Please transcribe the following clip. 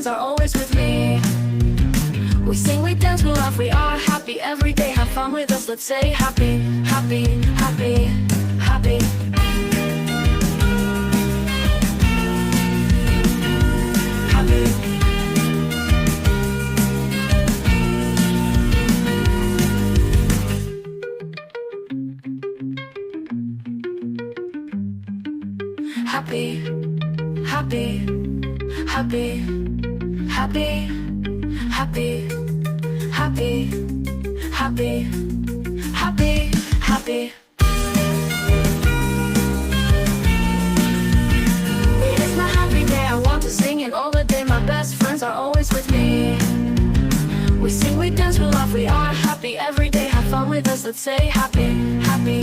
friends are always with me. We sing, we dance, we laugh, we are happy every day. Have fun with us, let's say happy, happy, happy, happy. Happy. Happy, happy, happy, happy, happy, happy, happy, happy, happy. It is my happy day, I want to sing it all the day. My best friends are always with me. We sing, we dance, we laugh, we are happy every day. Have fun with us, let's say happy, happy,